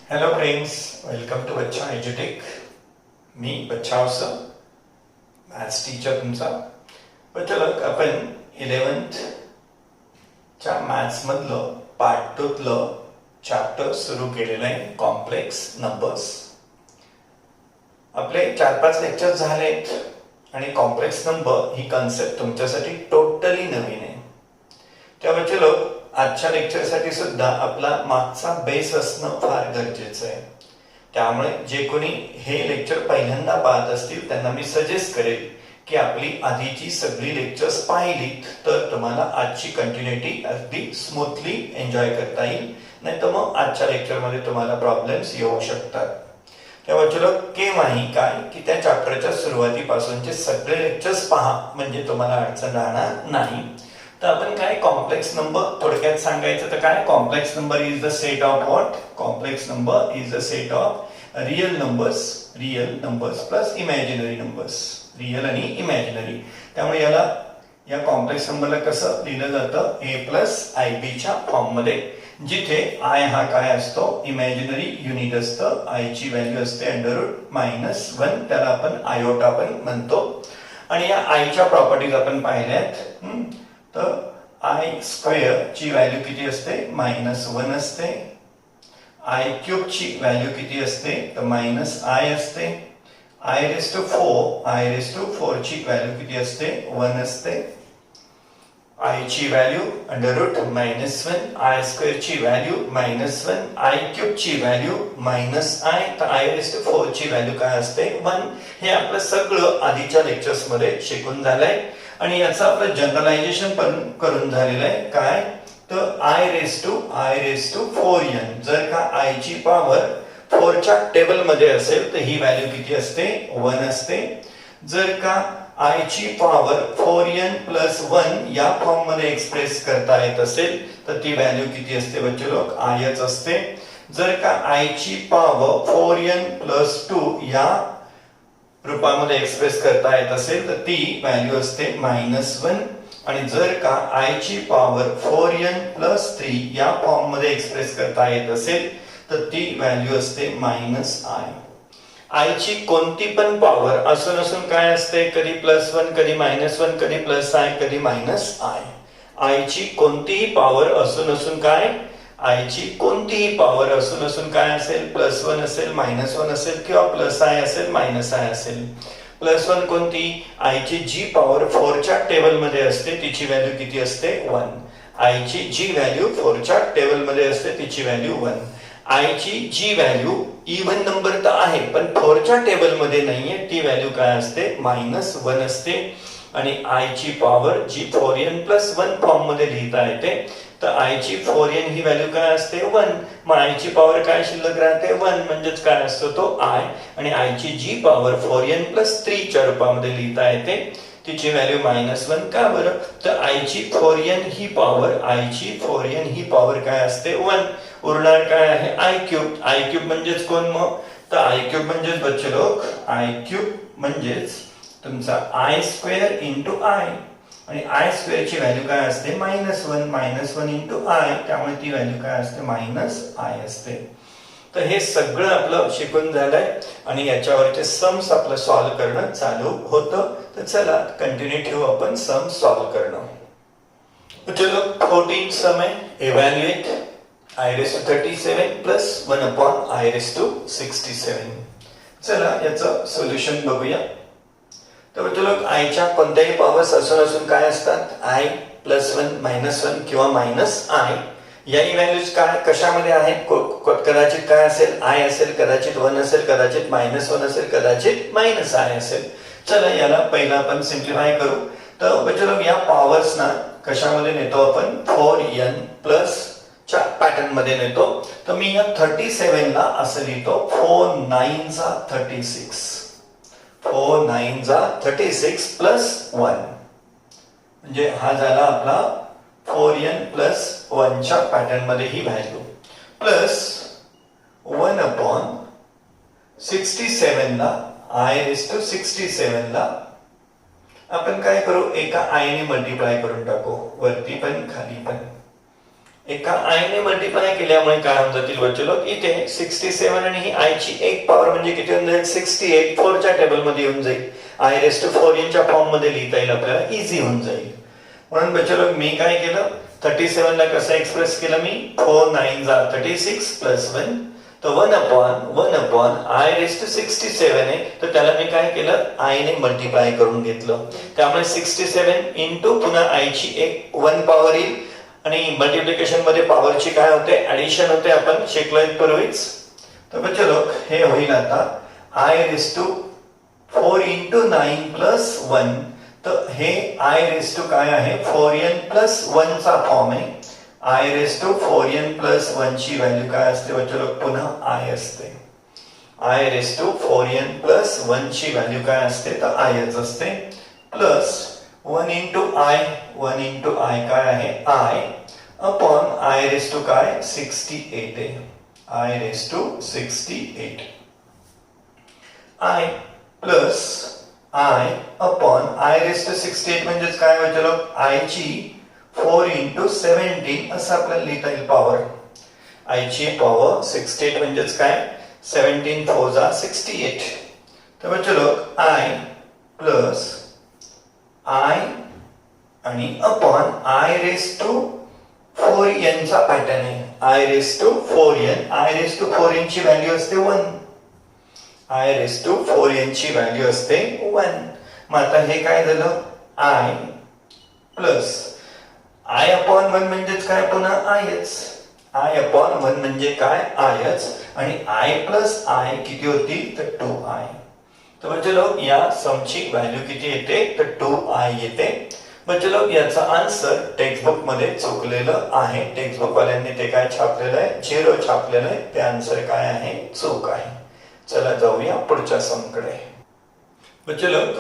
Hello friends, welcome to बच्चा एज्युटेक. मी बच्चा sir, maths teacher तुमचा. चलो आपण 11th च्या मॅथ्स मधलं पार्ट 2 चॅप्टर सुरू केलेलं आहे, कॉम्प्लेक्स नंबर्स. आपले 4-5 लेक्चर झालेत आणि कॉम्प्लेक्स नंबर ही कन्सेप्ट तुमच्यासाठी टोटली नवीन आहे. त्यामुळे चलो आजच्या लेक्चरसाठी सुद्धा आपला मागचा बेस असणं फार गरजेचं आहे. त्यामुळे जे कोणी हे लेक्चर पहिल्यांदा पाहत असतील त्यांना मी सजेस्ट करेल की आपली आधीची सगळी लेक्चर्स पाहिलीत तर तुम्हाला आजची कंटिन्युटी अगदी स्मूथली एन्जॉय करता येईल. नाही तर मग आजच्या लेक्चरमध्ये तुम्हाला प्रॉब्लेम्स येऊ शकतात. तेव्हा चलो केव्हाही काय की त्या चॅप्टरच्या सुरुवातीपासूनचे सगळे लेक्चर्स पहा, म्हणजे तुम्हाला अडचण राहणार नाही. तर आपण काय कॉम्प्लेक्स नंबर थोडक्यात सांगायचं तर काय, complex number is the set of what, complex number is the set of real numbers plus imaginary numbers, real आणि इमॅजिनरी. त्यामुळे या कॉम्प्लेक्स नंबरला कसं लिहिलं जातं, ए प्लस आय बी च्या फॉर्म मध्ये, जिथे आय हा काय असतो, इमॅजिनरी युनिट असतं. आय ची व्हॅल्यू असते √-1, त्याला आपण आयोटा पण म्हणतो. आणि या आयच्या प्रॉपर्टीज आपण पाहिल्यात. तर आय स्क्वेअर ची व्हॅल्यू किती असते, -1 असते. आय क्यूब ची व्हॅल्यू किती असते, तर -i असते. i⁴ ची व्हॅल्यू किती असते, 1 असते. आय ची व्हॅल्यू √-1, आय स्क्वेअर ची व्हॅल्यू -1, आय क्यूब ची व्हॅल्यू -i, तर i⁴ ची व्हॅल्यू काय असते, 1. हे आपलं सगळं आधीच्या लेक्चर्स मध्ये शिकून झालंय आणि याचं आपलं जनरलायझेशन पण करून झालेलं आहे. काय, तर i⁴n. जर का आय ची पॉवर 4 च्या टेबल मध्ये असेल तर ही व्हॅल्यू किती असते, 1 असते. जर का आय ची पॉवर 4n + 1 या फॉर्म मध्ये एक्सप्रेस करता येत असेल तर ती व्हॅल्यू किती असते बच्चे लोक, आयच असते. जर का आय ची पॉवर 4n + 2 या रूपामध्ये एक्सप्रेस करता येत असेल तर ती व्हॅल्यू असते -1. आणि जर का आय ची पॉवर 4n + 3 या फॉर्म मध्ये एक्सप्रेस करता येत असेल तर ती व्हॅल्यू असते -i. आय ची कोणती पण पॉवर असून काय असते, कधी +1, कधी -1, कधी +i, कधी -i. आय ची कोणतीही पॉवर असून काय, आय ची कोणतीही पॉवर असून काय असेल, +1 असेल, -1 असेल किंवा +i असेल, -i असेल. +1 कोणती, आय ची जी पॉवर 4 च्या टेबल मध्ये असते तिची व्हॅल्यू किती असते, 1. आय ची जी व्हॅल्यू 4 च्या टेबल मध्ये असते तिची व्हॅल्यू 1. आय ची जी व्हॅल्यू इव्हन नंबर तर आहे पण 4 च्या टेबल मध्ये नाहीये, ती व्हॅल्यू काय असते, -1 असते. आणि आय ची पॉवर जी 4n + 1 फॉर्म मध्ये लिहिता येते, तर आय ची 4n ही व्हॅल्यू काय असते, 1. मग आय ची पॉवर काय शिल्लक राहते, 1, म्हणजेच काय असतो तो आय. आणि आय ची जी पॉवर 4n + 3 च्या रूपामध्ये लिहिता येते तिची व्हॅल्यू -1. का बरं, तर आय ची 4n ही पॉवर काय असते, 1. उरणार काय आहे, आय क्यूब म्हणजेच कोण मग, तर आय क्यूब म्हणजेच बच्चे लोक, आय क्यूब म्हणजेच तुमचा आय स्क्वेअर इंटू आय. आणि आय स्क्वेअर ची व्हॅल्यू काय असते, -1 इंटू आय, त्यामुळे ती व्हॅल्यू काय असते, -i असते. तर हे सगळं आपलं शिकून झालंय आणि याच्यावरचे सम्स आपलं सॉल्व्ह करणं चालू होतं. तर चला कंटिन्यू ठेवू आपण सम सॉल्व्ह करणं. चलो 14 सम आहे, इव्हॅल्युएट i⁻37 + 1/i⁻67. चला याचं सोल्युशन बघूया. तर चलो आयच्या कोणत्याही पॉवर्स असून काय असतात, i +1, -1 किंवा -i. याही व्हॅल्यूज काय कशामध्ये आहेत, कदाचित काय असेल, i असेल, कदाचित 1 असेल, कदाचित -1 असेल, कदाचित -i असेल. चला याला पहिला आपण सिम्प्लिफाय करू. तर चलो या पॉवर्स ना कशामध्ये नेतो आपण, 4n + च्या पॅटर्न मध्ये नेतो. तर मी या 37 ला असं लिहितो, 4 9 36, 4 9 36 + 1, म्हणजे हा झाला आपला 4n + 1 च्या पॅटर्न मध्ये ही व्हॅल्यू, प्लस 1/67 ला i⁻67 ला आपण काय करू, एका आय ने मल्टिप्लाय करून टाकू, वरती पण खाली पण. एका आय ने मल्टिप्लाय केल्यामुळे काय होऊन जातील बच्चे लोक, इथे 67 आणि ही आय ची एक पॉवर म्हणजे किती होऊन जाईल 68, 4 च्या टेबल मध्ये येऊन जाईल. आय रेस टू 4n च्या फॉर्म मध्ये लिहिता येईल आपल्याला, इझी होऊन जाईल. म्हणून बच्चे लोक मी काय केलं, 37 ला कसं एक्सप्रेस केलं मी, 4 9 जा 36 प्लस 1, तर 1 अपॉन आय रेस टू 67 आहे, तर त्याला मी काय केलं, आय ने मल्टिप्लाय करून घेतलं. त्यामुळे 67 इंटू पुन्हा आय ची एक 1 पॉवर येईल आणि मल्टिप्लिकेशन मध्ये पॉवरची काय होते, ऍडिशन होते, आपण शिकलोय पूर्वीच. तर बच्चे लोक हे होईल आता i raise to 4 into 9 plus 1, तर हे आय रेस टू काय आहे 4n प्लस 1 चा फॉर्म आहे. I raise to 4n plus 1 ची व्हॅल्यू काय असते बच्चे लोक, पुन्हा आय असते. I raise to 4n plus 1 ची व्हॅल्यू काय असते, तर आयच असते, प्लस 1 इंटू आय काय आहे i, upon i raise to काय 68 आहे, i raise to 68. I plus i upon i raise to 68 म्हणजेच काय बच्चे लोक, आय ची 4 इंटू 17 असं आपल्याला लिहिता येईल पॉवर. आय ची पॉवर 68 म्हणजेच काय 17 4 जा 68. तर बच्चे लोक आय प्लस आय आणि upon i raise to 4n चा पॅटर्न आहे. I raise to 4n, i raise to 4n ची व्हॅल्यू असते 1, आय रेस टू 4n ची व्हॅल्यू असते 1. मग आता हे काय झालं, आय प्लस आय अपॉन 1 म्हणजेच काय पुन्हा आयच, आय अपॉन 1 म्हणजे काय आयच, आणि आय प्लस आय किती होती तर 2i. तर बच्चे लोक या समची व्हॅल्यू किती येते तर 2i येते. बच्चे लोक याचा आन्सर टेक्स्ट बुक मध्ये चुकलेलं आहे, टेक्स्ट बुक वाल्यांनी ते काय छापलेलं आहे 0 छापलेलं आहे, ते आन्सर काय आहे चूक आहे. चला जाऊया पुढच्या समकडे. बच्चे लोक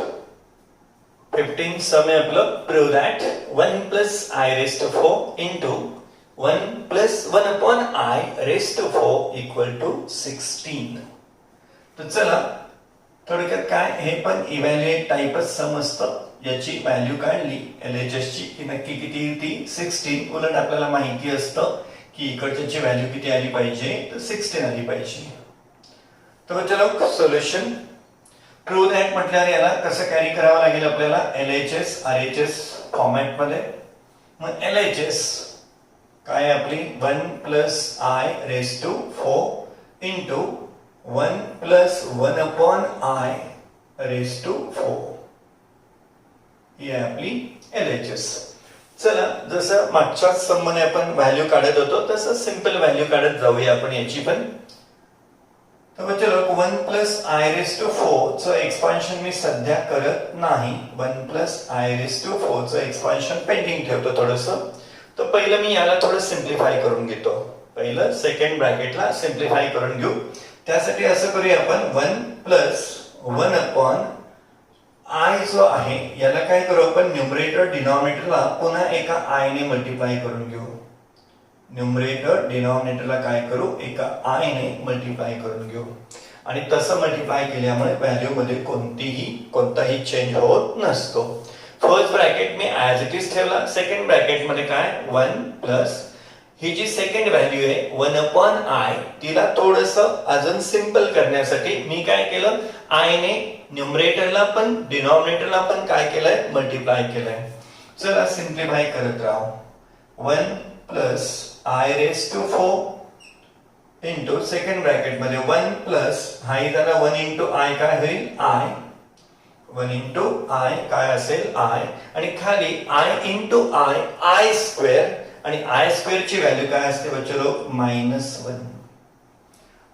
15 सम आहे आपलं, prove that 1 plus i raise to 4 into 1 plus 1 upon i raise to 4 equal to 16. तर चला थोडक्यात काय, हे पण इव्हॅल्युएट टाइपच समजतं. याची व्हॅल्यू काढली LHS ची की नक्की किती ती 16. उलट आपल्याला माहिती असतं की इकडची व्हॅल्यू किती आली पाहिजे तर 16 आली पाहिजे. तर चलो सोल्युशन. प्रूव्ह दॅट म्हटल्यावर याला कसं कॅरी करावं लागेल आपल्याला, LHS RHS फॉर्मॅट मध्ये. मग LHS काय आपली 1 plus i raise to 4 into 1 plus 1 upon i raise to 4, ही आहे आपली LHS. चला जसं मागच्या सम मध्ये आपण व्हॅल्यू काढत होतो तसं सिंपल व्हॅल्यू काढत जाऊया आपण याची पण. तर चलो 1 प्लस आय रेस टू 4 चं एक्सपान्शन मी सध्या करत नाही. 1 प्लस आय रेस टू 4 चं एक्सपान्शन पेंडिंग ठेवतो थोडंसं. तर पहिलं मी याला थोडं सिम्प्लिफाय करून घेतो. पहिलं सेकंड ब्रॅकेटला सिम्प्लिफाय करून घेऊ. त्यासाठी असं करूया आपण 1 प्लस 1 अपॉन आय जो आहे याला काय करू आपण, न्यूमरेटर डिनॉमिनेटरला पुन्हा एका आय ने मल्टिप्लाय करून घेऊ. न्यूमरेटर डिनॉमिनेटरला काय करू, एका आय ने मल्टिप्लाय करून घेऊ. आणि तसं मल्टिप्लाय केल्यामुळे व्हॅल्यू मध्ये कोणताही चेंज होत नसतो. First bracket me as it is ठेवला. सेकंड ब्रॅकेट मध्ये काय 1 प्लस ही जी सेकंड व्हॅल्यू आहे 1 अपॉन आय, तिला थोडंसं अजून सिंपल करण्यासाठी मी काय केलं, आय ने न्यूमरेटरला पण डिनॉमिनेटरला पण काय केलंय मल्टिप्लाय केलंय. चला सिम्प्लिफाय करत राहू. 1 plus i raise to 4 into second bracket मध्ये 1 प्लस हाय झाला 1 इंटू आय काय होईल आय, 1 इंटू आय काय असेल आय, आणि खाली I into i i square, आणि आय स्क्वेअर ची व्हॅल्यू काय असते बच्चो -1.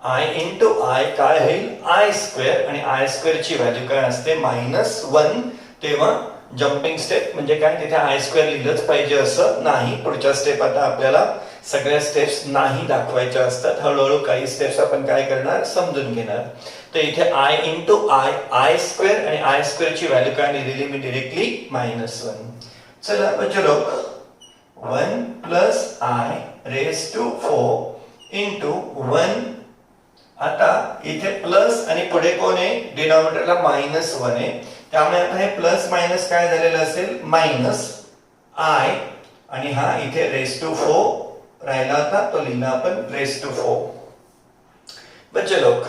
आय इंटू आय काय होईल आय स्क्वेअर, आणि आय स्क्वेअर ची व्हॅल्यू काय असते -1. तेव्हा जम्पिंग स्टेप म्हणजे काय, तिथे आय स्क्वेअर लिहिलंच पाहिजे असं नाही. पुढच्या स्टेप आता आपल्याला सगळ्या स्टेप्स नाही दाखवायच्या असतात. हळूहळू काही स्टेप्स आपण काय करणार समजून घेणार. तर इथे i into i i square, आणि आय स्क्वेअर ची व्हॅल्यू काय लिहिलेली मी डायरेक्टली -1. चला बच्चो 1 plus i raise to 4 into 1. आता इथे प्लस आणि पुढे कोण आहे, डिनॉमिनेटरला -1 आहे. त्यामुळे आता हे प्लस मायनस काय झालेलं असेल मायनस आय, आणि हा इथे रेस टू 4 राहिला होता तो लिहिला आपण रेस टू 4. बच्चे लोक,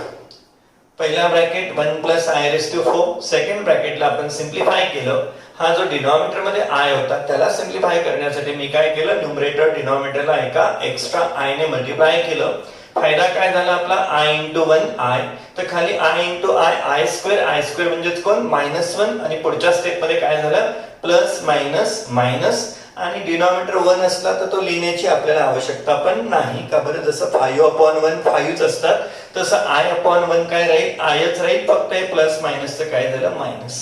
पहिला bracket 1 plus i raise to 4, second ब्रॅकेटला आपण सिम्प्लिफाय केलं. हा जो डिनॉमिनेटर मध्ये आय होता त्याला सिम्प्लिफाय करण्यासाठी मी काय केलं, न्यूमरेटर डिनॉमिनेटरला एका एक्स्ट्रा आय ने मल्टिप्लाय केलं. फायदा काय झाला आपला, आय इंटू 1 आय. तर खाली I into i, i square म्हणजेच कोण -1. आणि पुढच्या स्टेप मध्ये काय झालं, प्लस मायनस मायनस. आणि डिनॉमिनेटर 1 असला तर तो लिहिण्याची आपल्याला आवश्यकता पण नाही का बरं. जसं 5/1 5च असतात तसं I/1 काय राहील, आयच राहील. फक्त हे प्लस मायनसचं काय झालं, मायनस.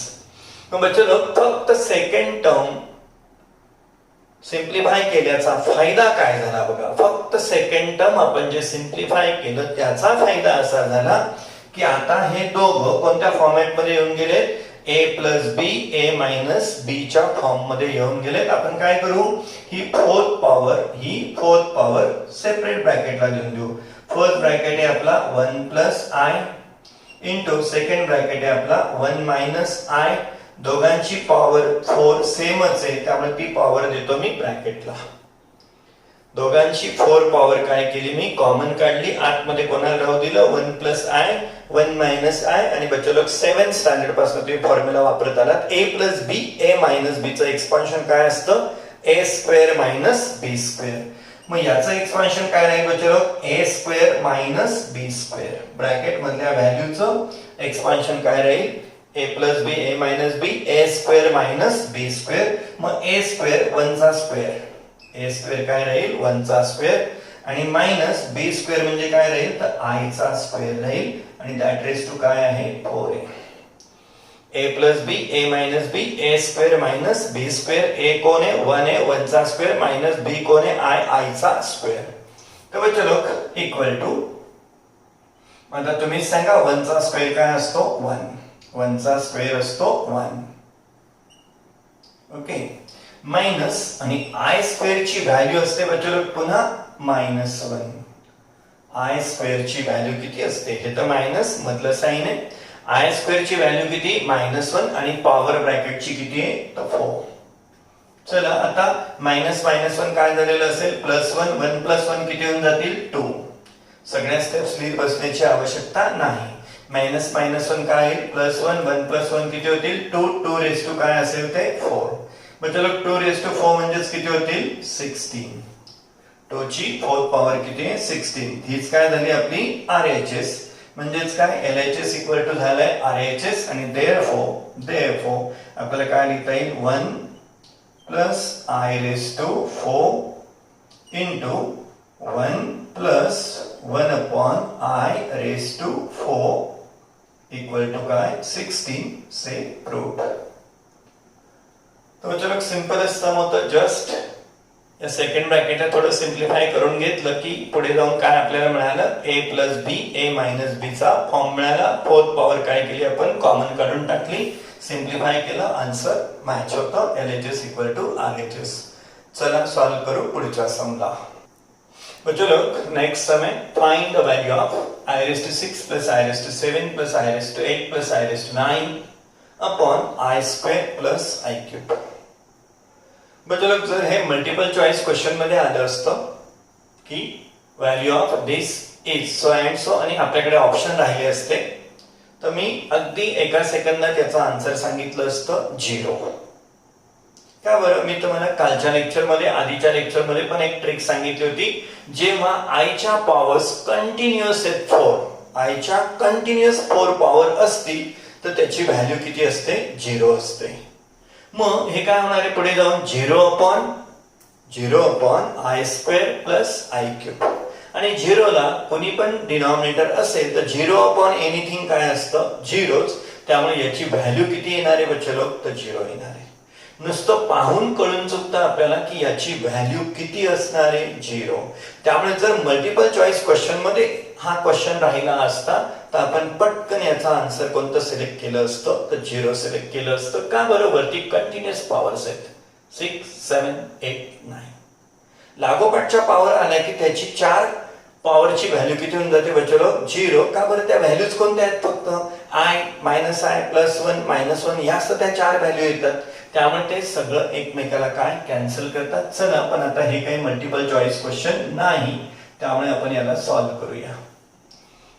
मग बच्चे लोक, फक्त सेकंड टर्म सिम्प्लिफाय केल्याचा फायदा काय झाला बघा. फक्त सेकंड टर्म आपण जे सिम्प्लिफाय केलं त्याचा फायदा असा झाला की आता हे दोघं कोणत्या फॉर्मॅट मध्ये येऊन गेले, a plus b, a minus b च्या फॉर्म मध्ये येऊन गेलेत. आपण काय करू, ही फोर्थ पॉवर सेपरेट ब्रॅकेटला लिहून देऊ. फर्स्ट ब्रॅकेट आहे आपला 1 plus i into second bracket आहे आपला 1 मायनस आय. दोघांची पॉवर 4 सेमच आहे त्यामुळे ती पॉवर देतो मी ब्रॅकेटला. दोघांची 4 पॉवर काय केली मी, कॉमन काढली. आतमध्ये कोणाला राहू दिलं, 1 प्लस आय 1 मायनस आय. आणि बच्चे लोक 7th स्टँडर्ड पासून तुम्ही फॉर्म्युला वापरत आलात, a plus b, a minus b चं एक्सपान्शन काय असतं, a square minus b square. मग याचं एक्सपान्शन काय राहील बच्चे लोक, a square minus b square. Bracket मधल्या व्हॅल्यूचं एक्सपान्शन काय राहील, a plus b, a minus b, a square minus b square. मग a स्क्वेअर 1 चा स्क्वेअर, a स्क्वेअर काय राहील 1 चा स्क्वेअर. आणि मायनस बी स्क्वेअर म्हणजे काय राहील, तर आय चा स्क्वेअर राहील. आणि दॅट रेस टू काय आहे, 4a. a plus b, a minus b, a square minus b square. a कोण आहे, 1 आहे, 1 चा स्क्वेअर मायनस बी कोण आहे, आय चा स्क्वेअर. तर बच्चे लोक इक्वल टू, आता तुम्ही सांगा 1 चा स्क्वेअर काय असतो, 1 चा स्क्वेअर असतो 1. ओके. मायनस आणि आय स्क्वेअर ची व्हॅल्यू असते बच्चे लोक पुन्हा -1. आय स्क्वेअर ची व्हॅल्यू किती असते, हे तर मायनस मधलं साइन आहे. आय स्क्वेअर ची व्हॅल्यू किती, -1. आणि पॉवर ब्रॅकेटची किती आहे, तर 4. चला आता -1 काय झालेलं असेल, +1. 1 + 1 किती होऊन जातील, 2. सगळ्या स्टेप्स लिहित बसण्याची आवश्यकता नाही. -1 काय आहे, +1. 1 + 1 किती होतील, 2. 2 रेस टू काय असेल ते 4. मग चलो 2 रेस टू 4 म्हणजेच किती होतील, 16. 2 ची 4th पॉवर किती आहे, 16. हीच काय झाली आपली RHS. म्हणजेच काय, LHS इक्वल टू झालाय RHS. आणि therefore आपल्याला काय लिहिता येईल, 1 plus I raise to 4 into 1 plus 1 I raise to 4 equal to काय, 16 से प्रूव्ड. तर चलो सिंपल सम होतं. जस्ट या सेकंड ब्रॅकेटला थोडं सिम्प्लिफाय करून घेतलं की पुढे जाऊन काय आपल्याला मिळालं, a plus b, a minus b चा फॉर्म मिळाला. 4th पॉवर काय केली आपण, कॉमन काढून टाकली, सिम्प्लिफाय केलं, आन्सर मॅच होतं, LHS इक्वल टू RHS. चला सॉल्व करू पुढच्या समला. चलो नेक्स्ट सम है, find the value of I raised to 6 plus I raised to 7 plus I raised to 8 plus I raised to 9 upon I square plus I cube. बच्चों लोग जर हे multiple choice question मध्ये आलं असतं की value of this is so and so आणि आपल्याकडे ऑप्शन राहिले असते तर मी अगदी एका सेकंदात याचा आन्सर सांगितलं असतं 0. का बरं, मी तुम्हाला कालच्या लेक्चर मध्ये, आधीच्या लेक्चर मध्ये पण एक ट्रिक सांगितली होती. जेव्हा आयच्या पॉवर्स कंटिन्युअस आहेत 4, आयच्या कंटिन्युअस 4 पॉवर असतील तर त्याची व्हॅल्यू किती असते, 0 असते. मग हे काय होणार आहे पुढे जाऊन, 0 upon I square plus I cube. आणि 0 ला कोणी पण डिनॉमिनेटर असेल तर 0 अपॉन एनिथिंग काय असतं, 0च. त्यामुळे याची व्हॅल्यू किती येणार आहे बच्चे लोक, तर 0 येणार आहे. नुसतं पाहून कळून चुकतं आपल्याला की याची व्हॅल्यू किती असणार आहे, 0. त्यामुळे जर मल्टिपल चॉइस क्वेश्चन मध्ये हा क्वेश्चन राहिला असता तर आपण पटकन याचा आन्सर कोणतं सिलेक्ट केलं असतं, तर 0 सिलेक्ट केलं असतं. का बरं, वरती कंटिन्युअस पॉवर्स आहेत 6, 7, 8, 9. लागोपाठच्या पॉवर आल्या की त्याची 4 पॉवरची व्हॅल्यू किती होऊन जाते बच्चो 0. का बरं? त्या व्हॅल्यूज कोणत्या आहेत? फक्त I minus I plus 1 minus 1 या असं त्या 4 व्हॅल्यू येतात. त्यामुळे ते सगळं एकमेकाला काय कॅन्सल करतात. चला पण आता हे काही मल्टिपल चॉईस क्वेश्चन नाही, त्यामुळे आपण याला सॉल्व्ह करूया.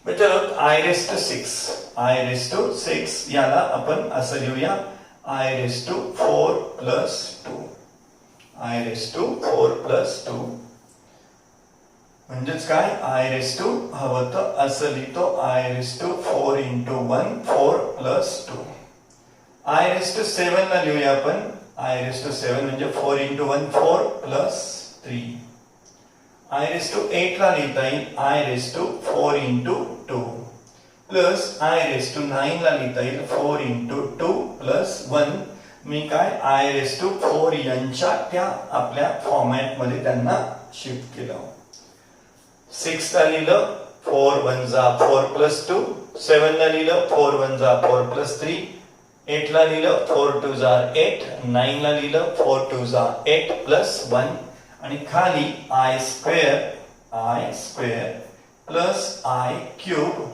बच्चो आय रेस टू 6 याला आपण असं लिहूया i raise to 4 plus 2. I raise to 4 plus 2 म्हणजेच काय? आय रेस टू हवं तर असं लिहितो i raise to 4 into 1 4 plus 2. I raise to 7 ला लिहूया आपण आय रेस टू 7 म्हणजे 4 into 1 4 plus 3. I raise to 8 ला लिहिता येईल i raise to 4 into 2 plus i raise to 9 ला लिहिता येईल 4 into 2 plus 1. मी काय आय रेस टू 4 यांच्या त्या आपल्या फॉर्मॅट मध्ये त्यांना शिफ्ट केलं. 6 ला लिहिलं 4 1 जा 4 plus 2. 7 ला लिहिलं 4 1 जा 4 plus 3. 8 ला लिहिलं 4 2 जा 8. 9 ला लिहिलं 4 2 जा 8 plus 1 आणि खाली I square plus i cube.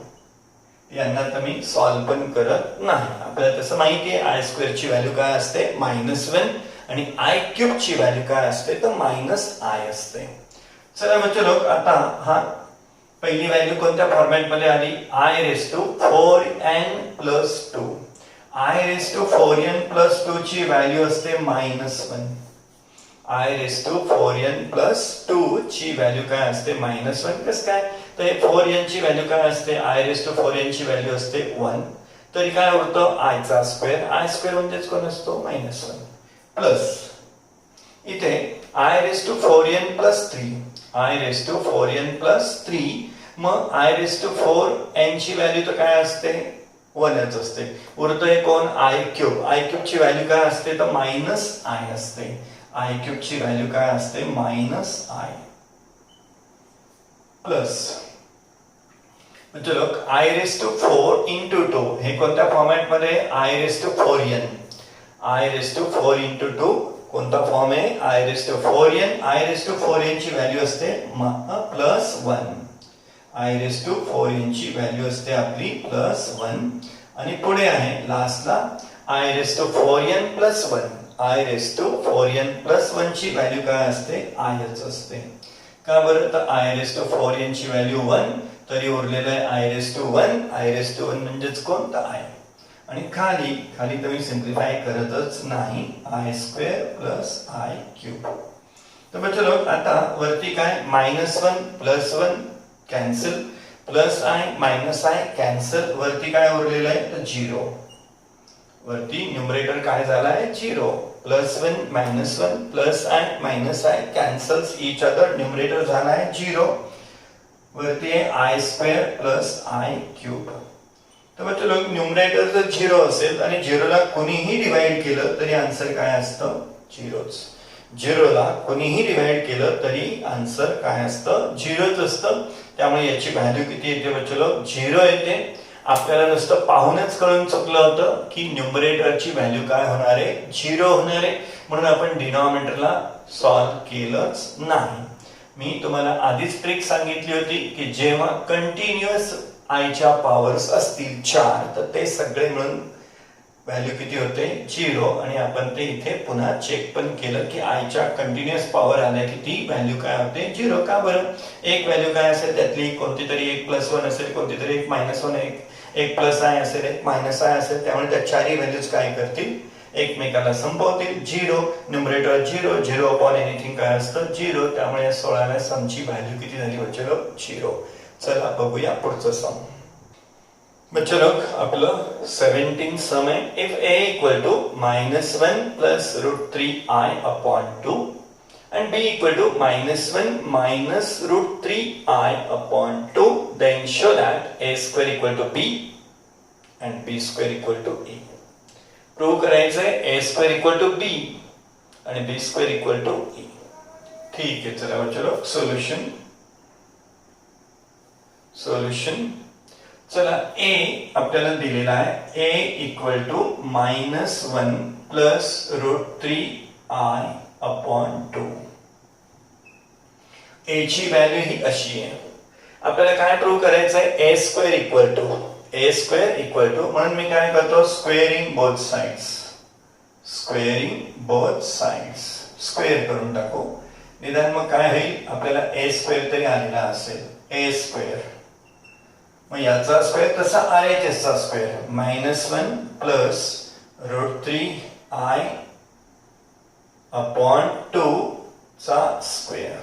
यांना तर मी सॉल्व्ह पण करत नाही. आपल्याला तसं माहिती आहे आय स्क्वेअर ची व्हॅल्यू काय असते -1 आणि आय क्यूब ची व्हॅल्यू काय असते तर -i असते. चला बच्चो आता हा पहिली व्हॅल्यू कोणत्या फॉर्मॅट मध्ये आली i raise to 4n plus 2. I raise to 4n plus 2 ची व्हॅल्यू असते -1. I raise to 4n plus 2 ची व्हॅल्यू काय असते -1. कसं काय? तर 4n ची व्हॅल्यू काय असते आय रेस टू 4n ची व्हॅल्यू असते 1. तरी काय उरतं आय चा स्क्वेअर. आय स्क्वेअर म्हणजेच कोण असतो -1 प्लस इथे i raise to 4n plus 3. I raise to 4n plus 3. मग आय रेस टू 4n ची व्हॅल्यू तर काय असते 1च असते. उरतं हे कोण आय क्यूब. आय क्यूब ची व्हॅल्यू काय असते तर -i असते. आय क्यूब ची व्हॅल्यू काय असते -i प्लस चलो आय रेस टू 4 into 2 हे कोणत्या फॉर्मॅट मध्ये i raise to 4n. I raise to 4 into 2 कोणता फॉर्म आहे i raise to 4n. I raise to 4n ची व्हॅल्यू असते +1. आय रेस टू 4n ची व्हॅल्यू असते आपली +1 आणि पुढे आहे लास्टला i raise to 4n plus 1. I raise to 4n plus 1 ची व्हॅल्यू काय असते आयच असते. का बरं? तर आय रेस टू 4n ची व्हॅल्यू 1 तरी उरलेलं आहे i raise to 1. I raise to 1 म्हणजेच कोणता आय आणि खाली तुम्ही सिम्प्लिफाय करतच नाही I square plus i cube. तर बच्चो आता वरती काय -1 plus 1 cancel plus i minus I cancel. वरती काय उरलेलं आहे तर 0. वरती न्यूमरेटर काय झाला आहे 0. +1 -1 plus i minus i cancels each other. Numerator झाला आहे 0. वरती आहे i square plus i cube. तर बच्चो न्यूमरेटर जर 0 असेल आणि 0 ला कोणीही डिवाइड केलं तरी आन्सर काय असतं 0च. 0 ला कोणीही डिवाइड केलं तरी आन्सर काय असतं 0च असतं. त्यामुळे याची व्हॅल्यू किती येते बच्चो 0 येते. आपल्याला नुसतं पाहूनच कळून चुकलं होतं की न्यूमरेटरची व्हॅल्यू काय होणार आहे 0 होणार आहे. म्हणून आपण डिनॉमिनेटरला सॉल्व्ह केलंच नाही. मी तुम्हाला आधीच ट्रिक सांगितली होती की जेव्हा कंटिन्युअस आयच्या पॉवर्स असतील 4 तर ते सगळे मिळून व्हॅल्यू किती होते 0. आणि आपण ते इथे पुन्हा चेक पण केलं की आयच्या कंटिन्युअस पॉवर आल्या की ती व्हॅल्यू काय होते 0. का बरं? एक व्हॅल्यू काय असेल त्यातली कोणती तरी 1 + 1 असेल, कोणती तरी 1 - 1, 1 + i असेल, 1 - i असेल. त्यामुळे त्या चारही व्हॅल्यूज काय करतील एकमेकाला संपवतील. 0 न्यूमरेटर 0 0 अपॉन एनिथिंग काय असतं 0. त्यामुळे या 16व्या समची व्हॅल्यू किती झाली बच्चो 0. चला बघूया पुढचं सम. बच्चो आपलं 17 सम आहे. If a equal to -1 plus √3i upon 2 and b equal to -1 minus √3i upon 2, then show that a square equal to b and b square equal to a. Prove करायचं आहे a square equal to b आणि b square equal to a. ठीक आहे, चला बच्चो solution चला a आपल्याला दिलेला आहे a equal to -1 plus √3i upon 2. a ची व्हॅल्यू ही अशी आहे. आपल्याला काय प्रूव्ह करायचं आहे, ए स्क्वेअर इक्वल टू म्हणून मी काय करतो, स्क्वेअरिंग बोथ साइड्स स्क्वेअर करून टाकू. निदान मग काय होईल, आपल्याला ए स्क्वेअर तरी आलेला असेल. ए स्क्वेअर मग याचा स्क्वेअर तसा RHS चा स्क्वेअर -1 प्लस √3i अपॉन 2 चा स्क्वेअर.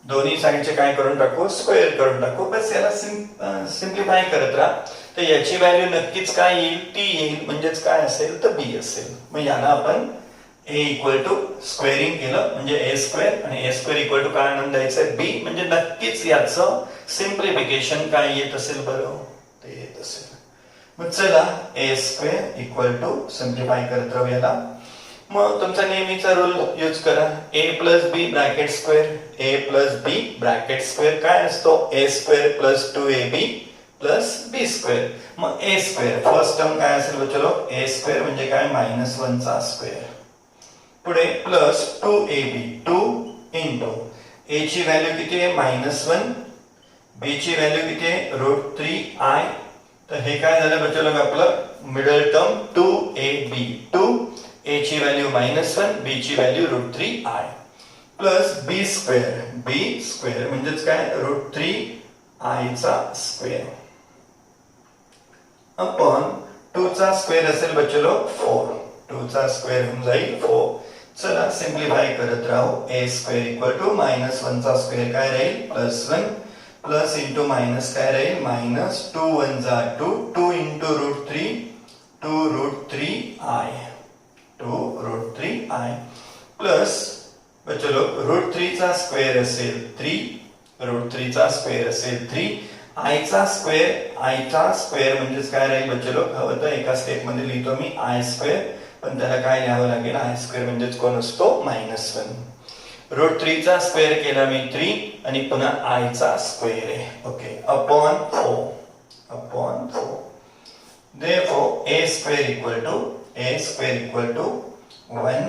दोन्ही साइडचे काय करून टाकू, स्क्वेअर करून टाकू. बस याला सिंप्लिफाय करत राहा. तर याची व्हॅल्यू नक्कीच काय येईल, टी येईल. म्हणजेच काय असेल तर बी असेल. मग याला आपण ए इक्वल टू स्क्वेअरिंग केलं म्हणजे ए स्क्वेअर, आणि ए स्क्वेअर इक्वल टू काय आणून द्यायचंय, बी. म्हणजे नक्कीच याचं सिंप्लिफिकेशन काय येत असेल बरं, ते येत असेल. मग चला a square equal to simplify करत राहू याला. मग तुमचा नेहमीचा रूल यूज करा, a plus b bracket square, a plus b bracket square काय असतो, a square plus 2ab plus b square. मग a स्क्वेअर फर्स्ट टर्म काय असेल चलो, a स्क्वेअर म्हणजे काय -1 चा स्क्वेअर, पुढे प्लस 2ab 2 इंटू a ची व्हॅल्यू किती आहे -1, b ची व्हॅल्यू किती आहे √3i. तर हे काय झालं बच्चो आपलं मिडल टर्म 2ab 2, a ची व्हॅल्यू -1, b ची value √3i plus b square म्हणजेच काय √3i चा स्क्वेअर अपॉन 2 चा स्क्वेअर असेल बच्चो 4, 2 चा स्क्वेअर होऊन जाईल 4. चला सिंप्लिफाय करत राहू. a स्क्वेअर इक्वल टू -1 चा स्क्वेअर काय राहील +1 प्लस इंटू मायनस काय राहील -2 1 जा 2, 2 इंटू √3 2√3i प्लस बच्चो √3 चा स्क्वेअर असेल 3, √3 चा स्क्वेअर असेल 3, i चा स्क्वेअर म्हणजेच काय राहील बच्चो, हवं तर एका स्टेप मध्ये लिहितो मी i स्क्वेअर, पण त्याला काय लिहावं लागेल, i स्क्वेअर म्हणजेच कोण असतो -1. √3 चा स्क्वेअर केला मी 3 आणि पुन्हा i चा स्क्वेअर आहे. Okay upon 4. Therefore a square equal to 1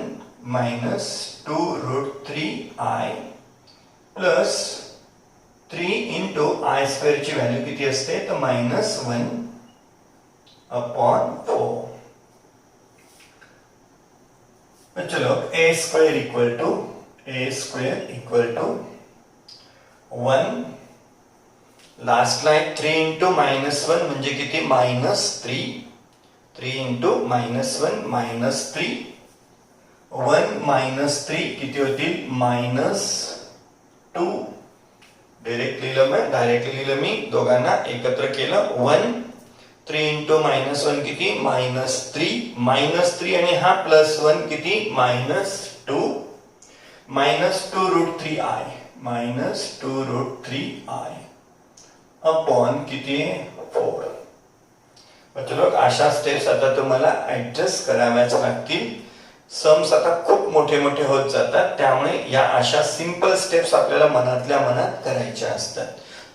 minus 2√3i plus 3 into i square ची व्हॅल्यू किती असते तर -1 अपॉन 4. चलो a square equal to 1 last line 3 into -1 म्हणजे किती -3, 3 इंटू -1 -3, 1 -3 किती होतील -2. डायरेक्टली लिहिलं मी, दोघांना एकत्र केलं 1, 3 इंटू -1 किती -3 आणि हा +1 किती -2 -2√3i अपॉन किती 4. चलो अशा स्टेप्स आता तुम्हाला ऍडजस्ट कराव्याच लागतील. सम्स आता खूप मोठे होत जातात, त्यामुळे या अशा सिंपल स्टेप्स आपल्याला मनातल्या मनात करायच्या असतात.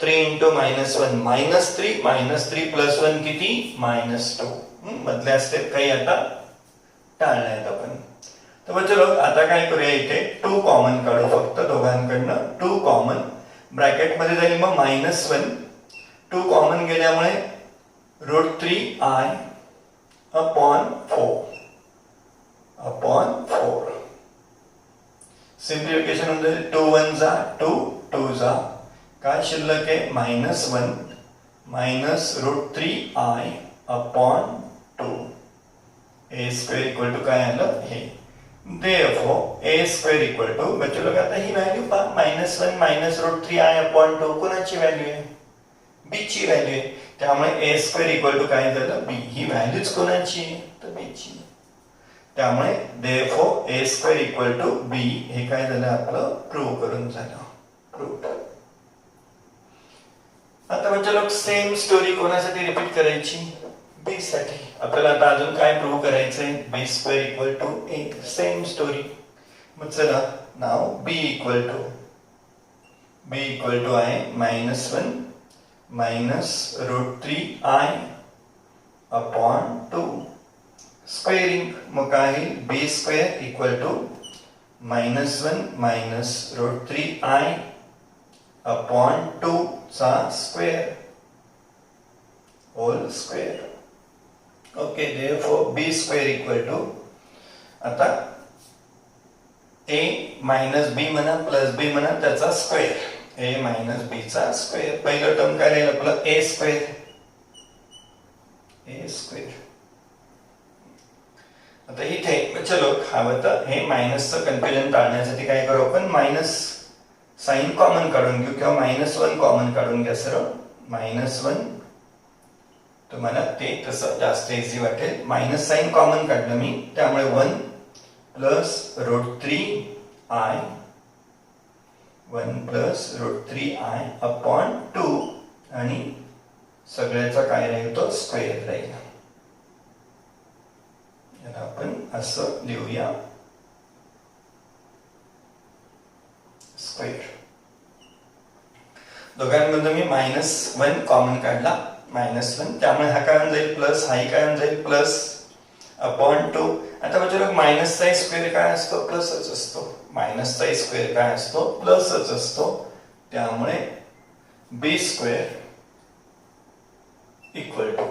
3 इंटू -1 -3 प्लस 1 किती -2. मधल्या स्टेप काही आता टाळल्यात आपण. तर चलो आता काय करूया, इथे 2 कॉमन काढू फक्त दोघांकडनं. 2 कॉमन ब्रॅकेट मध्ये जाईल मग -1, 2 कॉमन गेल्यामुळे √3i अपॉन 4. सिंप्लिफिकेशन होऊन जाईल 2 1 जा 2, 2 जा काय शिल्लक आहे -1 -√3i upon 2. a square equal to काय आलं हे. Therefore a square equal to बच्चो लोग आता ही व्हॅल्यू पहा -1 -√3i अपॉन 2 कोणाची व्हॅल्यू आहे, b ची व्हॅल्यू आहे. त्यामुळे a स्क्वेअर इक्वल टू काय झालं b. ही व्हॅल्यूच कोणाची आहे तर b ची. त्यामुळे therefore a square equal to b हे काय झालं आपलं प्रूव्ह करून झालं. प्रूव्ह. आता बच्चो लोग सेम स्टोरी कोणासाठी रिपीट करायची, b साठी. आपल्याला आता अजून काय प्रूव्ह करायचंय, b square equal to a. Same story. मग चला नाव b इक्वल टू आहे -1 -√3i अपॉन 2 स्क्वेअरिंग. मग काय b square equal to -1 -√3i upon 2 चा square whole square. Okay, therefore b square equal to, आता ए मायनस बी म्हणा plus बी म्हणा त्याचा स्क्वेअर, ए मायनस बी चा स्क्वेअर. पहिलं टर्म काय राहील आपलं ए स्क्वेअर, ए स्क्वेअर. आता इथे चलो हवं तर हे मायनसचं कन्फ्युजन टाळण्यासाठी काय करू आपण, मायनस साइन कॉमन काढून घेऊ किंवा -1 कॉमन काढून घ्या सरळ. -1 तुम्हाला ते तसं जास्त इझी वाटेल. मायनस साइन कॉमन काढलं मी, त्यामुळे 1 plus √3i 1 plus √3i upon 2 आणि सगळ्याचा काय राहील तो स्क्वेअर राहील. याला आपण असं लिहूया स्क्वेअर. दोघांमध्ये मी -1 कॉमन काढला, -1, त्यामुळे हा काय होऊन जाईल प्लस, हाही काय होऊन जाईल प्लस अपॉन 2. आता बघा मायनसचा स्क्वेअर काय असतो, प्लसच असतो. मायनसचा स्क्वेअर काय असतो, प्लसच असतो. त्यामुळे बी स्क्वेअर इक्वल टू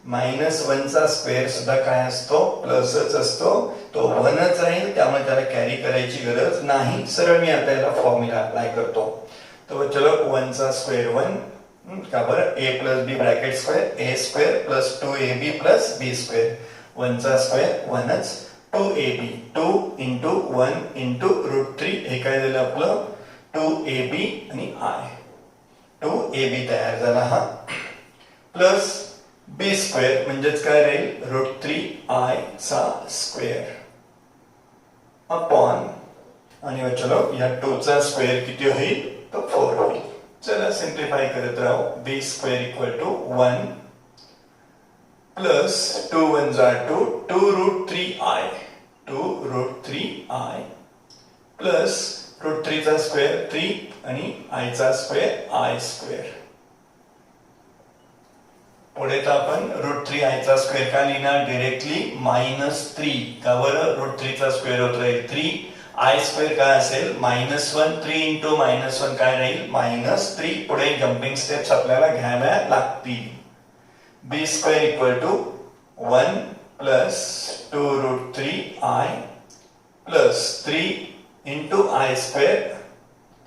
-1 चा स्क्वेअर सुद्धा काय असतो, प्लसच असतो. तो 1च राहील, त्यामुळे त्याला कॅरी करायची गरज नाही. सरळ मी आता याला फॉर्म्युला अप्लाय करतो. तर चलो 1 चा स्क्वेअर 1 का बरं, ए प्लस बी ब्रॅकेट स्क्वेअर, ए square plus 2ab plus b square. 1 चा स्क्वेअर 1च, 2ab 2 इंटू 1 इंटू √3, हे काय झालं आपलं 2ab आणि i, 2ab तयार झाला हा, प्लस बी स्क्वेअर म्हणजेच काय राहील √3i चा स्क्वेअर अपॉन, आणि चलो या 2 चा स्क्वेअर किती होईल तो 4 होईल. चला सिंप्लिफाय करत राहू. बी स्क्वेअर इक्वल टू 1 प्लस 2 1 जा 2, 2√3i 2√3i प्लस √3 चा स्क्वेअर 3 आणि i चा स्क्वेअर i स्क्वेअर. पुढे तर आपण √3i चा स्क्वेअर का लिहिणार डायरेक्टली -3, का बरं √3 चा स्क्वेअर होत राहील 3, i स्क्वेअर काय असेल -1, 3 इंटू -1 काय राहील -3. पुढे जम्पिंग स्टेप्स आपल्याला घ्याव्या लागतील. B square equal to 1 plus 2√3i plus 3 into i square,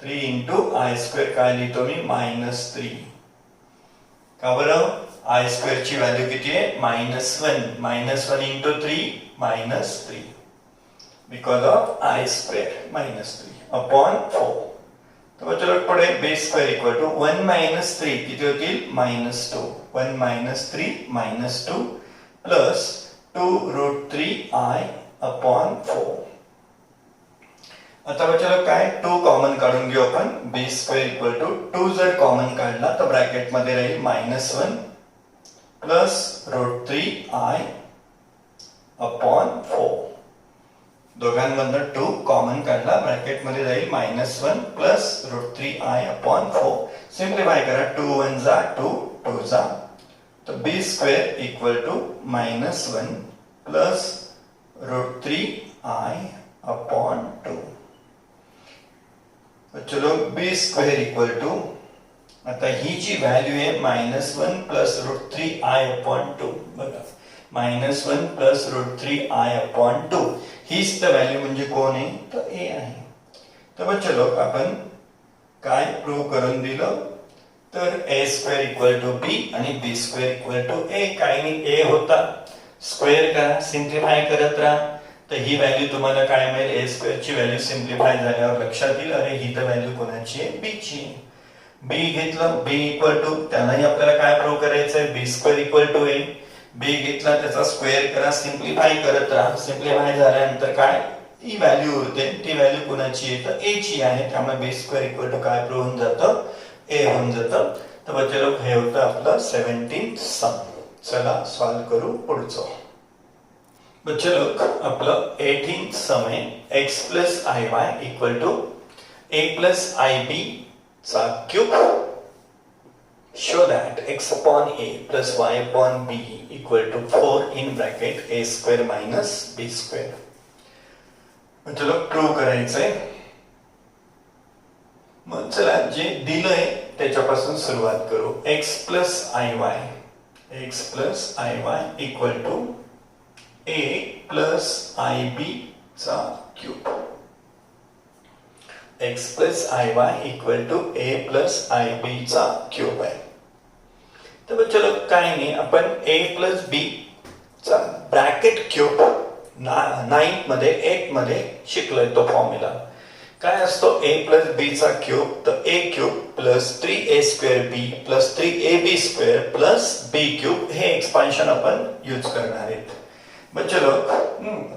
3 into i square काय लिहितो मी -3. का बरं i स्क्वेअर ची व्हॅल्यू किती आहे -1, -1 into 3 -3 because of i square -3 upon 4. तर चलो पुढे बी स्क्वेअर इक्वल टू 1 - 3 किती होतील -2, 1 - 3 -2 प्लस 2√3i अपॉन 4. आता चलो काय 2 कॉमन काढून घेऊ आपण. बी स्क्वेअर इक्वल टू 2 जर कॉमन काढला तर ब्रॅकेट मध्ये राहील -1 प्लस √3i अपॉन 4. दोघांमधनं 2 कॉमन काढला, ब्रॅकेट मध्ये राहील -1 प्लस √3i अपॉन 4. सिंप्लिफाय करा, 2 1 जा 2, 2 जा. तर b square equal to -1 plus √3i upon 2. चलो बी स्क्वेअर इक्वल टू, आता ही जी व्हॅल्यू आहे -1 प्लस √3i अपॉन 2, बघा -1 प्लस √3i अपॉन 2 हीच तर व्हॅल्यू म्हणजे कोण आहे तर ए आहे. तर चलो आपण काय प्रूव्ह करून दिलं, तर ए स्क्वेअर इक्वल टू बी आणि बी स्क्वेअर इक्वल टू ए. काही नाही, ए होता स्क्वेअर करा, सिंप्लिफाय करत राहा, तर ही व्हॅल्यू तुम्हाला काय मिळेल, ए स्क्वेअर ची व्हॅल्यू सिंप्लिफाय झाल्यावर लक्षात येईल अरे ही तर व्हॅल्यू कोणाची आहे, बी ची. बी घेतलं, बी इक्वल टू, त्यालाही आपल्याला काय प्रूव्ह करायचं आहे, बी स्क्वेअर इक्वल टू ए. बी घेतला त्याचा स्क्वेअर करा, सिंप्लिफाय करत राहा, सिंप्लिफाय झाल्यानंतर काय ही व्हॅल्यू होते, ती व्हॅल्यू कोणाची आहे तर ए ची आहे. त्यामुळे बी स्क्वेअर इक्वल टू काय प्रूव्ह होऊन जातं, ए होऊन जातं. तर बच्चे लोक हे होतं आपलं 17th सम. चला सॉल्व करू पुढचं. बच्चे लोक आपलं 18th सम आहे, x plus i y equal to a plus i b चा cube. Show that x upon a plus y upon b equal to 4 in bracket a square minus b square. चलो prove करायचंय. मग चला जे दिलंय त्याच्यापासून सुरुवात करू. x plus i y equal to a plus i b चा cube. x plus i y equal to a plus i b चा क्यूब आहे. तर चलो काय नाही, आपण a प्लस बी चा ब्रॅकेट क्यूब 9th मध्ये 8th मध्ये शिकलोय तो फॉर्म्युला. काय असतो a प्लस बी चा क्यूब, तर a cube plus 3a² b plus 3ab² plus b cube हे एक्सपान्शन आपण यूज करणार आहेत. मग चलो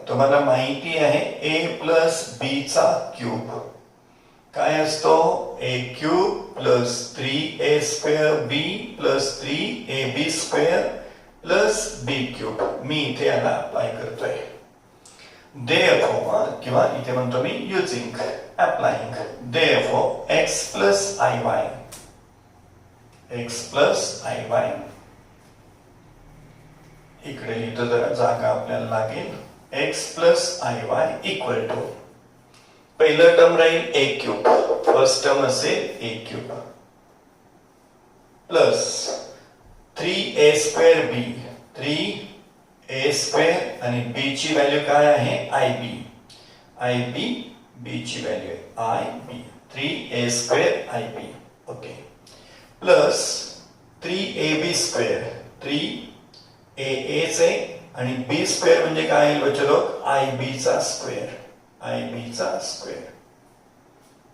तुम्हाला माहिती आहे a प्लस बी चा क्यूब काय असतो, a cube plus 3a² b plus 3ab² plus b cube. मी इथे याला अप्लाय करतोय. Therefore किंवा इथे म्हणतो मी using applying. Therefore x plus i y इकडे लिहितो जरा जागा आपल्याला लागेल. x plus i y equal to पहिलं टर्म राहील a क्यूब, फर्स्ट टर्म असेल a cube plus 3a² b 3a² आणि b ची व्हॅल्यू काय आहे ib b ची व्हॅल्यू आहे ib 3a² ib. Okay plus 3ab² 3a चे आणि b² म्हणजे काय येईल बच्चो ib चा square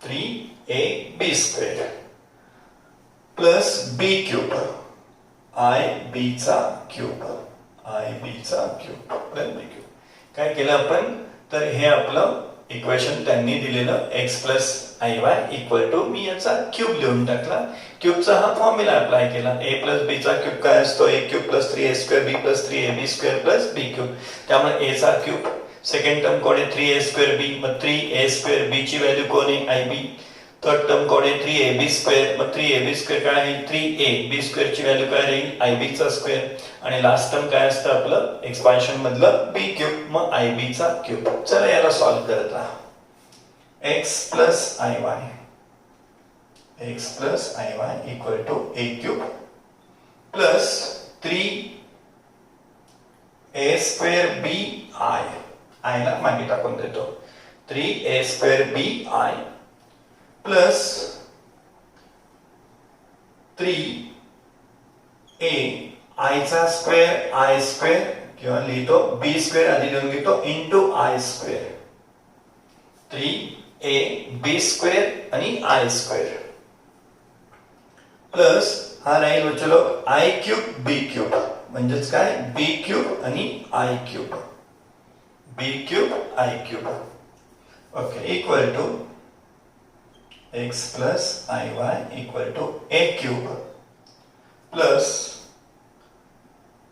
3ab² plus b cube ib चा क्यूब काय केलं आपण, तर हे आपलं इक्वेशन त्यांनी दिलेलं x plus i y equal to मी याचा क्यूब लिहून टाकला. क्यूबचा हा फॉर्म्युला अप्लाय केला. a प्लस बी चा क्यूब काय असतो, a cube plus 3a² b plus 3ab² plus b cube. त्यामुळे a चा क्यूब, सेकंड टर्म कोण आहे 3a² b, मग 3a² b ची व्हॅल्यू कोण आहे ib. थर्ड टर्म कोण आहे 3ab², मग 3ab² काय आहे 3ab² ची व्हॅल्यू काय राहील ib चा स्क्वेअर. आणि लास्ट टर्म काय असतं आपलं एक्सपान्शन मधलं b क्यूब, मग ib चा क्यूब. चला याला सॉल्व करत राहा. x plus i y equal to a cube plus 3a² b i ला मागे टाकून देतो 3a² b प्लस 3a आयचा स्क्वेअर आय² किंवा लिहितो b² आधी लिहून घेतो इंटू आय². 3ab² आणि आय² प्लस हा राहील चलो आय क्यूब बी क्यूब म्हणजेच काय बी क्यूब आणि i cube okay equal to x plus iy equal to a cube plus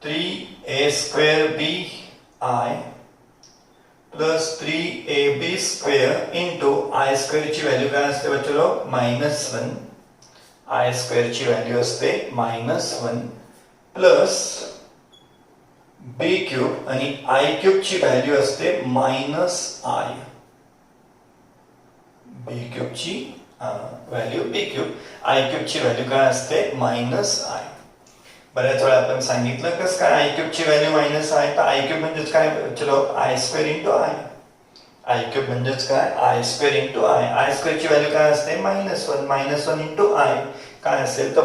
3a² b I plus 3ab² into i² ची व्हॅल्यू काय असते बच्चो -1. i² ची व्हॅल्यू असते -1 प्लस b क्यूब आणि i क्यूब ची व्हॅल्यू असते -i. b क्यूब ची value b cube, i cube ची व्हॅल्यू काय असते -i. बऱ्याच वेळा आपण सांगितलं कसं काय i क्यूब ची व्हॅल्यू -i, तर i क्यूब म्हणजेच काय चलो i² into i. i cube म्हणजेच काय i² इंटू i. i² ची व्हॅल्यू काय असते -1 इंटू i काय असेल तर -i.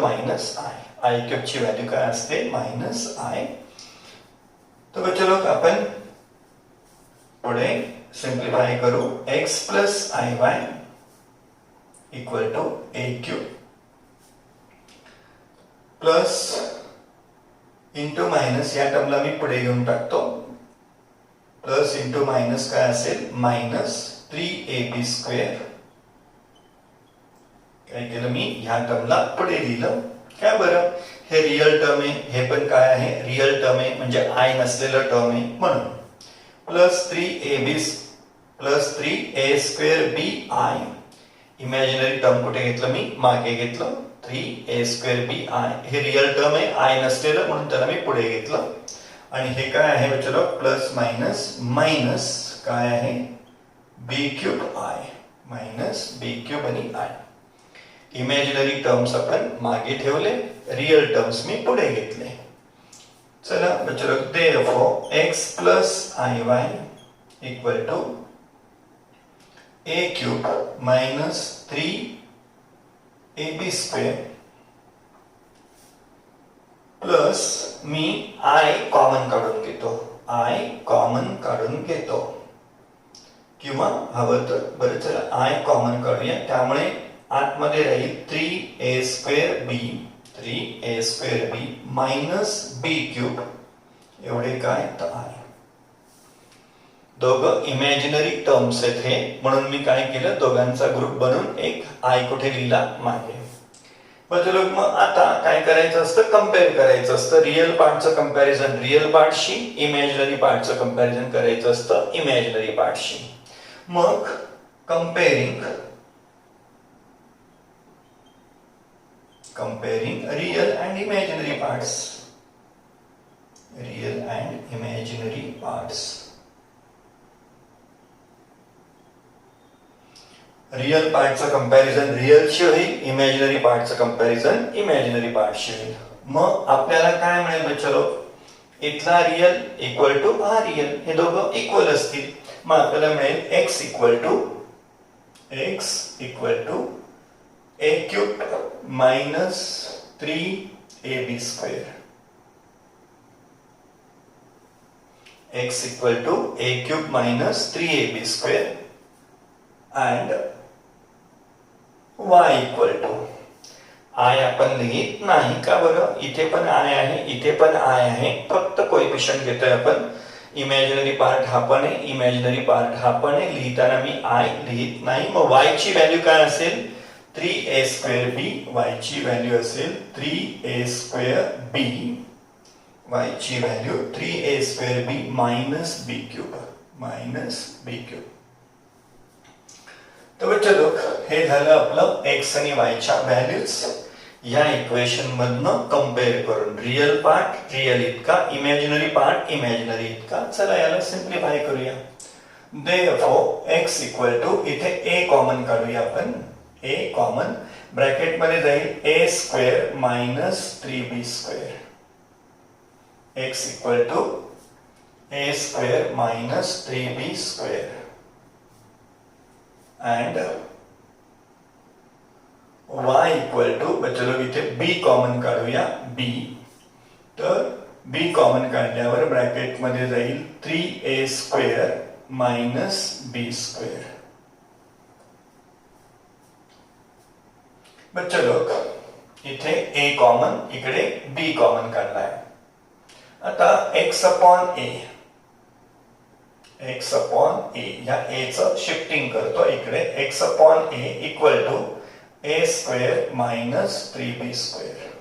i क्यूब ची व्हॅल्यू काय असते -i. तर चलो आपण पुढे सिंप्लिफाय करू. x plus i y equal to a cube plus into minus या टर्मला मी पुढे घेऊन टाकतो प्लस इंटू मायनस काय असेल -3ab². काय केलं मी ह्या टर्मला पुढे लिहिलं. काय बरं हे रियल टर्म आहे, हे पण काय आहे रियल टर्म आहे म्हणजे आय नसलेलं टर्म आहे म्हणून plus 3ab plus 3a² b I. Imaginary term कुठे घेतलं मी मागे घेतलं 3a² b I. हे रियल टर्म आहे आय नसलेलं म्हणून त्याला मी पुढे घेतलं. आणि हे काय आहे बच्चो प्लस मायनस मायनस काय आहे b³ I मायनस b³ आणि I. इमॅजिनरी टर्म्स आपण मागे ठेवले, रियल टर्म्स मी पुढे घेतले. चला बच्चों, therefore x plus iy equal to a cube minus 3ab square plus me i common काढून घेतो, i कॉमन काढून घेतो, किंवा हवं तर बरं चला i कॉमन काढूया. त्यामुळे आतमध्ये राहील 3a square b, 3a square b minus b cube एवढे काय तर आहे. दोघं इमॅजिनरी टर्म्स आहेत हे, म्हणून मी काय केलं, दोघांचा ग्रुप बनवून एक आय कुठे लिहिला मागे. बघा मग आता काय करायचं असतं, कम्पेअर करायचं असतं. रिअल पार्टचं कंपॅरिझन रिअल पार्टशी, इमॅजिनरी पार्टचं कंपॅरिझन करायचं असतं इमॅजिनरी पार्टशी. मग comparing real and imaginary parts, real and imaginary parts. Real पार्टचं कंपॅरिझन रिअलशी होईल, इमॅजिनरी पार्टचं कंपॅरिझन इमॅजिनरी पार्टशी होईल. मग आपल्याला काय मिळेल बच्चो, इथला रिअल इक्वल टू हा रिअल, हे दोघं इक्वल असतील. मग आपल्याला मिळेल x equal to a cube minus 3ab square, x equal to a cube minus 3ab square and y equal to I आपण लिहित नाही का बरं, इथे पण I आहे, इथे पण I आहे, फक्त कोएफिशिएंट घेतोय आपण. इमॅजिनरी पार्ट हा पण आहे, इमॅजिनरी पार्ट हा पण आहे, लिहिताना मी I लिहित नाही. मग y ची व्हॅल्यू काय असेल, 3a square b, y ची व्हॅल्यू असेल 3a square b, y ची value 3a square b minus b cube, तर चलो हे झालं आपलं x आणि y च्या व्हॅल्यूज या इक्वेशन मधनं कंपेअर करून. रिअल पार्ट रिअल इतका, इमॅजिनरी पार्ट इमॅजिनरी इतका. चला याला सिंप्लिफाय करूया. therefore x इक्वल टू, इथे a कॉमन काढूया आपण, a कॉमन, ब्रॅकेट मध्ये जाईल a square minus 3b square, x equal to a square minus 3b square and y equal to, बच्चो इथे b कॉमन काढूया, b, तर b कॉमन काढल्यावर ब्रॅकेट मध्ये जाईल 3a square minus b square. बच्चे लोग इथे a कॉमन, इकडे b कॉमन काढलाय. आता x अपॉन a या a चं शिफ्टिंग करतो इकडे, x upon a equal to a square minus 3b square,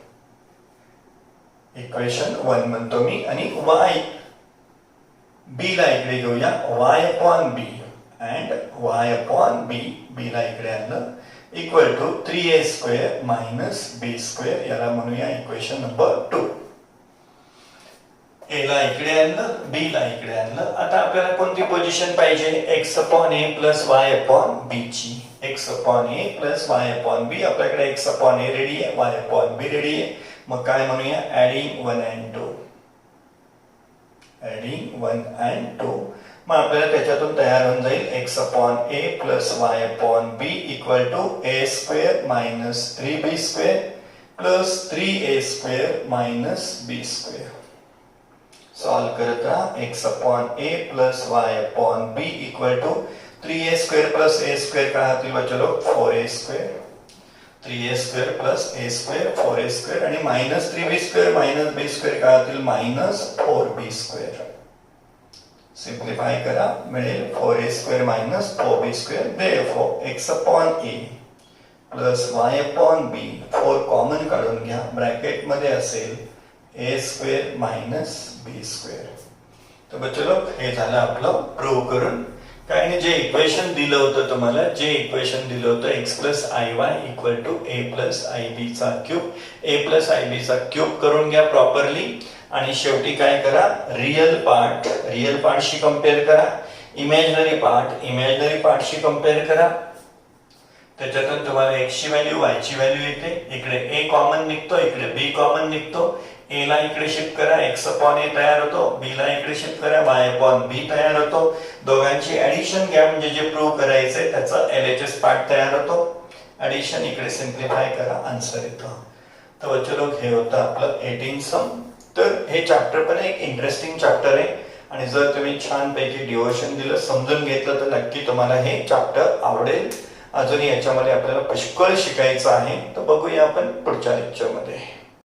equation 1 म्हणतो मी. आणि y b ला इकडे घेऊया, y upon b and y upon b ला इकडे आणलं, equal to 3a square minus b square, याला म्हणूया इक्वेशन नंबर 2. a ला इकडे आणलं, b ला इकडे आणलं. आता आपल्याला कोणती पोझिशन पाहिजे, x upon a plus y upon b ची. x upon a plus y upon b, आपल्याकडे x अपॉन a रेडी आहे, y अपॉन b रेडी आहे. मग काय म्हणूया, ऍडिंग 1 and 2, ऍडिंग 1 and 2. मग आपल्याला त्याच्यातून तयार होऊन जाईल x upon a plus y upon b equal to a square minus 3b square plus 3a square minus b square. Solve करत राहा. x upon a plus y upon b equal to 3a square plus a square काय होतील बच्चो, 4a square, 3a square plus a square 4a square आणि minus 3b square minus b square काय होतील, minus 4b square. Simplify करा, मिळेल 4a square minus 4b square. therefore x upon a plus y upon b, 4 common काढून घ्या, bracket मध्ये असेल a square minus b square. तर बच्चो हे झालं आपलं प्रूव्ह करून. काय नाही, जे इक्वेशन दिलं होतं तुम्हाला, जे इक्वेशन दिलं होतं x plus i y equal to a plus i b चा cube, a plus i b चा क्यूब करून घ्या प्रॉपरली. आणि शेवटी काय करा, रिअल पार्टशी कम्पेअर करा, इमॅजिनरी पार्टशी कम्पेअर करा. त्याच्यातून तुम्हाला x ची व्हॅल्यू y ची व्हॅल्यू येते, इकडे a कॉमन निघतो, इकडे b कॉमन निघतो, a ला इकडे शिफ्ट करा x अपॉन a तयार होतो, b ला इकडे शिफ्ट करा y अपॉन b तयार होतो, दोघांची ऍडिशन घ्या म्हणजे जे प्रूव्ह करायचंय त्याचा LHS पार्ट तयार होतो, ऍडिशन इकडे सिम्प्लिफाय करा, आन्सर येतो. तर बच्चे लोग हे होतं आपलं 18 सम. तर हे चॅप्टर पण एक इंटरेस्टिंग चॅप्टर आहे आणि जर तुम्ही छानपैकी डिवोशन दिलं, समजून घेतलं तर नक्की तुम्हाला हे चॅप्टर आवडेल. अजूनही याच्यामध्ये आपल्याला पुष्कळ शिकायचं आहे. तर बघूया आपण पुढच्या लेक्चरमध्ये.